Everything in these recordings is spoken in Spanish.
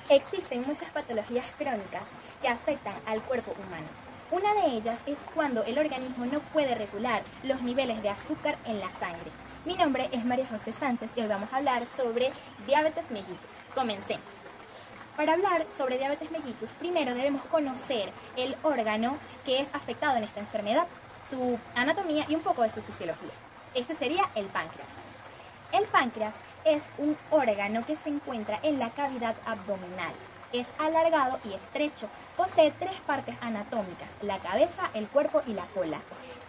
Existen muchas patologías crónicas que afectan al cuerpo humano. Una de ellas es cuando el organismo no puede regular los niveles de azúcar en la sangre. Mi nombre es María José Sánchez y hoy vamos a hablar sobre diabetes mellitus. Comencemos. Para hablar sobre diabetes mellitus, primero debemos conocer el órgano que es afectado en esta enfermedad, su anatomía y un poco de su fisiología. Este sería el páncreas. El páncreas es un órgano que se encuentra en la cavidad abdominal. Es alargado y estrecho. Posee tres partes anatómicas: la cabeza, el cuerpo y la cola.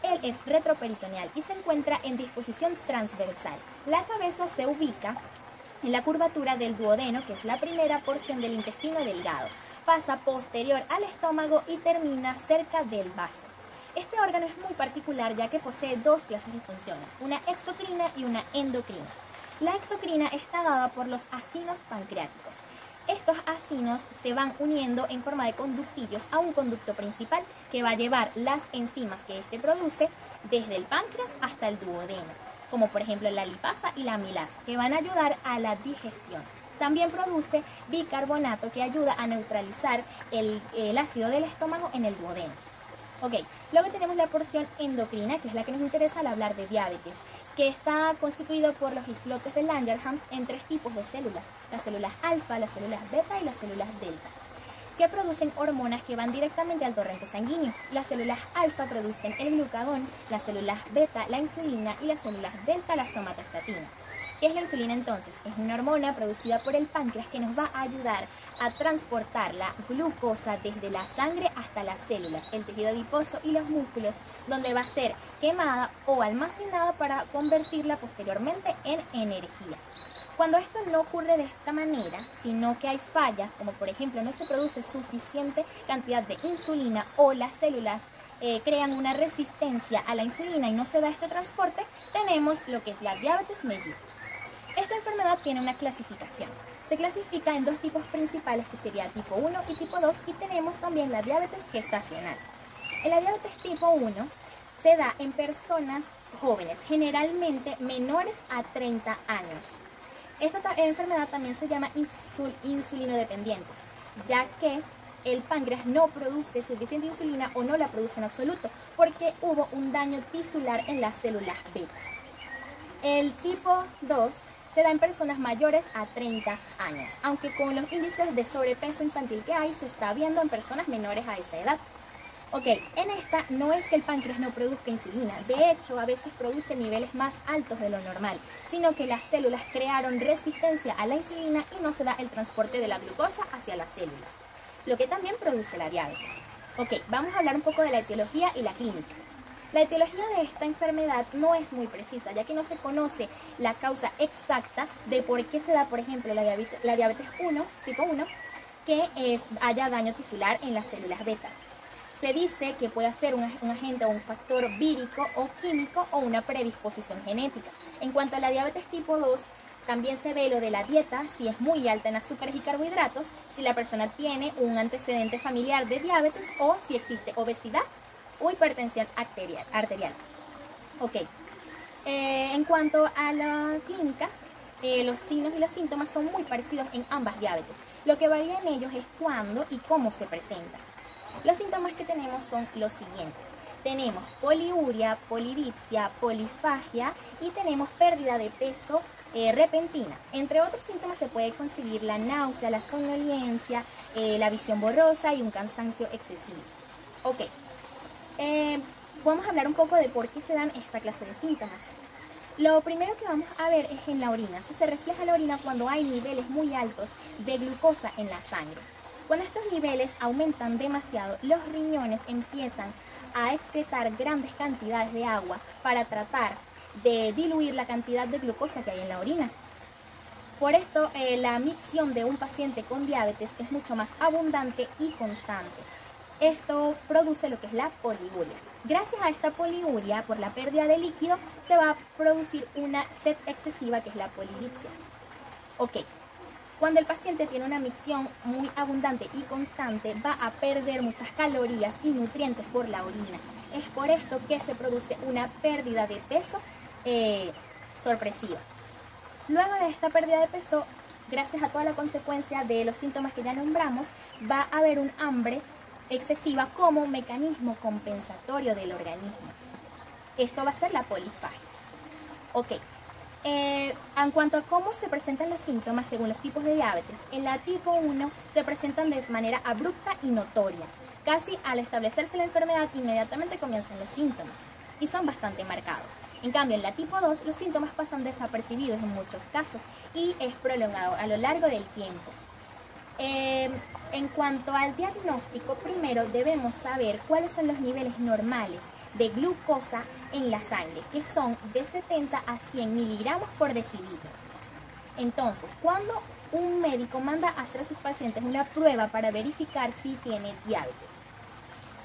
Él es retroperitoneal y se encuentra en disposición transversal. La cabeza se ubica en la curvatura del duodeno, que es la primera porción del intestino delgado. Pasa posterior al estómago y termina cerca del vaso. Este órgano es muy particular ya que posee dos clases de funciones, una exocrina y una endocrina. La exocrina está dada por los acinos pancreáticos. Estos acinos se van uniendo en forma de conductillos a un conducto principal que va a llevar las enzimas que este produce desde el páncreas hasta el duodeno, como por ejemplo la lipasa y la amilasa, que van a ayudar a la digestión. También produce bicarbonato que ayuda a neutralizar el ácido del estómago en el duodeno. Ok, luego tenemos la porción endocrina, que es la que nos interesa al hablar de diabetes, que está constituido por los islotes de Langerhans en tres tipos de células: las células alfa, las células beta y las células delta, que producen hormonas que van directamente al torrente sanguíneo. Las células alfa producen el glucagón, las células beta la insulina y las células delta la somatostatina. ¿Qué es la insulina entonces? Es una hormona producida por el páncreas que nos va a ayudar a transportar la glucosa desde la sangre hasta las células, el tejido adiposo y los músculos, donde va a ser quemada o almacenada para convertirla posteriormente en energía. Cuando esto no ocurre de esta manera, sino que hay fallas, como por ejemplo no se produce suficiente cantidad de insulina o las células crean una resistencia a la insulina y no se da este transporte, tenemos lo que es la diabetes mellitus. Esta enfermedad tiene una clasificación. Se clasifica en dos tipos principales, que sería tipo 1 y tipo 2, y tenemos también la diabetes gestacional. En la diabetes tipo 1 se da en personas jóvenes, generalmente menores a 30 años. Esta enfermedad también se llama insulinodependientes, ya que el páncreas no produce suficiente insulina o no la produce en absoluto, porque hubo un daño tisular en las células beta. El tipo 2 se da en personas mayores a 30 años, aunque con los índices de sobrepeso infantil que hay, se está viendo en personas menores a esa edad. Ok, en esta no es que el páncreas no produzca insulina, de hecho a veces produce niveles más altos de lo normal, sino que las células crearon resistencia a la insulina y no se da el transporte de la glucosa hacia las células, lo que también produce la diabetes. Ok, vamos a hablar un poco de la etiología y la clínica. La etiología de esta enfermedad no es muy precisa, ya que no se conoce la causa exacta de por qué se da, por ejemplo, la diabetes 1, tipo 1, que haya daño tisular en las células beta. Se dice que puede ser un agente o un factor vírico o químico o una predisposición genética. En cuanto a la diabetes tipo 2, también se ve lo de la dieta, si es muy alta en azúcares y carbohidratos, si la persona tiene un antecedente familiar de diabetes o si existe obesidad o hipertensión arterial. Ok, en cuanto a la clínica, los signos y los síntomas son muy parecidos en ambas diabetes. Lo que varía en ellos es cuándo y cómo se presenta. Los síntomas que tenemos son los siguientes. Tenemos poliuria, polidipsia, polifagia y tenemos pérdida de peso repentina. Entre otros síntomas se puede concebir la náusea, la somnolencia, la visión borrosa y un cansancio excesivo. Ok. Vamos a hablar un poco de por qué se dan esta clase de síntomas. Lo primero que vamos a ver es en la orina. Se refleja la orina cuando hay niveles muy altos de glucosa en la sangre. Cuando estos niveles aumentan demasiado, los riñones empiezan a excretar grandes cantidades de agua para tratar de diluir la cantidad de glucosa que hay en la orina. Por esto, la micción de un paciente con diabetes es mucho más abundante y constante. Esto produce lo que es la poliuria. Gracias a esta poliuria, por la pérdida de líquido, se va a producir una sed excesiva, que es la polidipsia. Ok, cuando el paciente tiene una micción muy abundante y constante, va a perder muchas calorías y nutrientes por la orina. Es por esto que se produce una pérdida de peso sorpresiva. Luego de esta pérdida de peso gracias a toda la consecuencia de los síntomas que ya nombramos, va a haber un hambre excesiva como mecanismo compensatorio del organismo. Esto va a ser la polifagia. Ok. En cuanto a cómo se presentan los síntomas según los tipos de diabetes, en la tipo 1 se presentan de manera abrupta y notoria. Casi al establecerse la enfermedad, inmediatamente comienzan los síntomas y son bastante marcados. En cambio, en la tipo 2, los síntomas pasan desapercibidos en muchos casos y es prolongado a lo largo del tiempo. En cuanto al diagnóstico, primero debemos saber cuáles son los niveles normales de glucosa en la sangre, que son de 70 a 100 miligramos por decilitros. Entonces, cuando un médico manda a hacer a sus pacientes una prueba para verificar si tiene diabetes.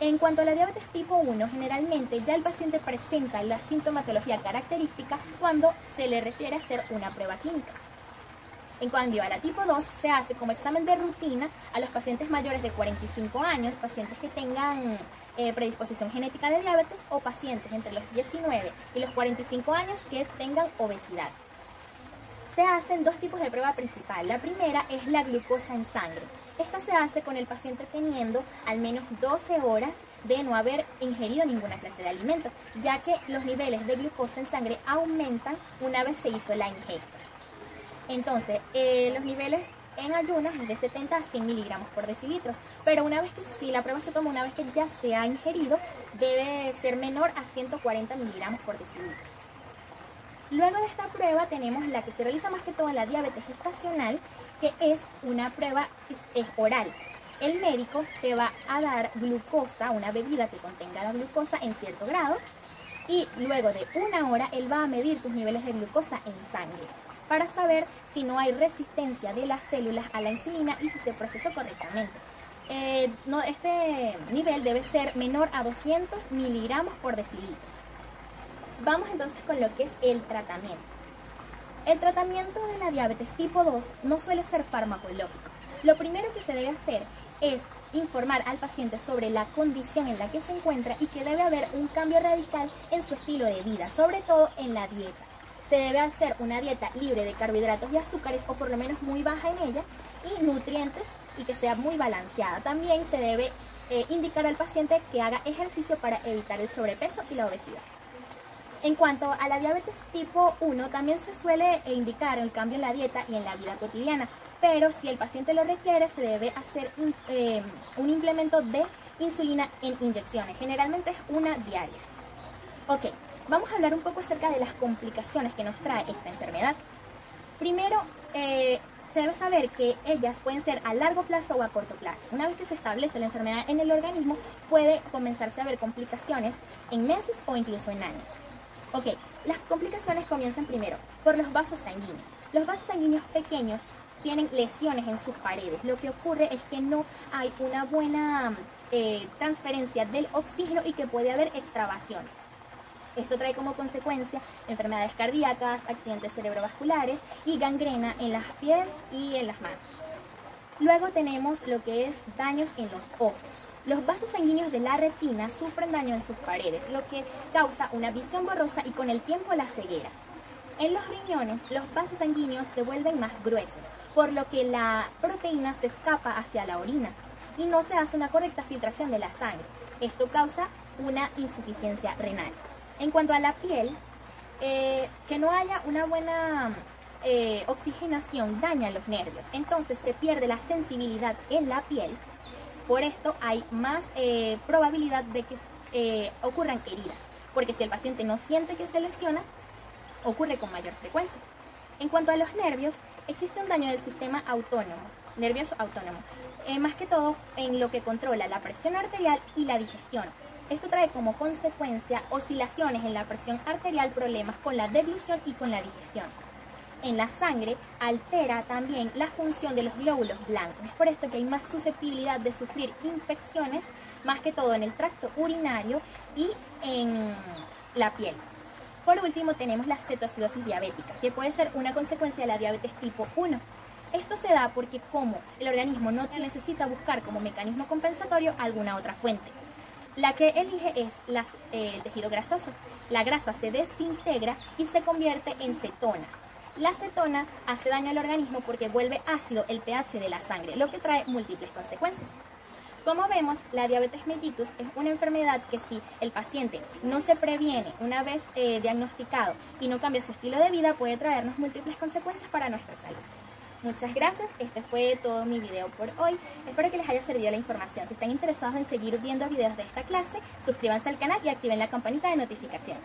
En cuanto a la diabetes tipo 1, generalmente ya el paciente presenta la sintomatología característica cuando se le refiere a hacer una prueba clínica. En cambio, a la tipo 2 se hace como examen de rutina a los pacientes mayores de 45 años, pacientes que tengan predisposición genética de diabetes o pacientes entre los 19 y los 45 años que tengan obesidad. Se hacen dos tipos de prueba principal. La primera es la glucosa en sangre. Esta se hace con el paciente teniendo al menos 12 horas de no haber ingerido ninguna clase de alimento, ya que los niveles de glucosa en sangre aumentan una vez se hizo la ingesta. Entonces, los niveles en ayunas es de 70 a 100 miligramos por decilitros, pero una vez que, si la prueba se toma una vez que ya se ha ingerido, debe ser menor a 140 miligramos por decilitros. Luego de esta prueba tenemos la que se realiza más que todo en la diabetes gestacional, que es una prueba es oral. El médico te va a dar glucosa, una bebida que contenga la glucosa en cierto grado, y luego de una hora él va a medir tus niveles de glucosa en sangre, para saber si no hay resistencia de las células a la insulina y si se procesó correctamente. Este nivel debe ser menor a 200 miligramos por decilitros. Vamos entonces con lo que es el tratamiento. El tratamiento de la diabetes tipo 2 no suele ser farmacológico. Lo primero que se debe hacer es informar al paciente sobre la condición en la que se encuentra y que debe haber un cambio radical en su estilo de vida, sobre todo en la dieta. Se debe hacer una dieta libre de carbohidratos y azúcares, o por lo menos muy baja en ella, y nutrientes, y que sea muy balanceada. También se debe indicar al paciente que haga ejercicio para evitar el sobrepeso y la obesidad. En cuanto a la diabetes tipo 1, también se suele indicar el cambio en la dieta y en la vida cotidiana, pero si el paciente lo requiere, se debe hacer un implemento de insulina en inyecciones. Generalmente es una diaria. Ok. Vamos a hablar un poco acerca de las complicaciones que nos trae esta enfermedad. Primero, se debe saber que ellas pueden ser a largo plazo o a corto plazo. Una vez que se establece la enfermedad en el organismo, puede comenzarse a ver complicaciones en meses o incluso en años. Ok, las complicaciones comienzan primero por los vasos sanguíneos. Los vasos sanguíneos pequeños tienen lesiones en sus paredes. Lo que ocurre es que no hay una buena transferencia del oxígeno y que puede haber extravasación. Esto trae como consecuencia enfermedades cardíacas, accidentes cerebrovasculares y gangrena en los pies y en las manos. Luego tenemos lo que es daños en los ojos. Los vasos sanguíneos de la retina sufren daño en sus paredes, lo que causa una visión borrosa y con el tiempo la ceguera. En los riñones, los vasos sanguíneos se vuelven más gruesos, por lo que la proteína se escapa hacia la orina y no se hace una correcta filtración de la sangre. Esto causa una insuficiencia renal. En cuanto a la piel, que no haya una buena oxigenación daña los nervios, entonces se pierde la sensibilidad en la piel. Por esto hay más probabilidad de que ocurran heridas, porque si el paciente no siente que se lesiona, ocurre con mayor frecuencia. En cuanto a los nervios, existe un daño del sistema nervioso autónomo, más que todo en lo que controla la presión arterial y la digestión. Esto trae como consecuencia oscilaciones en la presión arterial, problemas con la deglución y con la digestión. En la sangre altera también la función de los glóbulos blancos. Es por esto que hay más susceptibilidad de sufrir infecciones, más que todo en el tracto urinario y en la piel. Por último tenemos la cetoacidosis diabética, que puede ser una consecuencia de la diabetes tipo 1. Esto se da porque como el organismo no necesita buscar como mecanismo compensatorio alguna otra fuente. La que elige es el tejido grasoso. La grasa se desintegra y se convierte en cetona. La acetona hace daño al organismo porque vuelve ácido el pH de la sangre, lo que trae múltiples consecuencias. Como vemos, la diabetes mellitus es una enfermedad que si el paciente no se previene una vez diagnosticado y no cambia su estilo de vida, puede traernos múltiples consecuencias para nuestra salud. Muchas gracias, este fue todo mi video por hoy. Espero que les haya servido la información. Si están interesados en seguir viendo videos de esta clase, suscríbanse al canal y activen la campanita de notificaciones.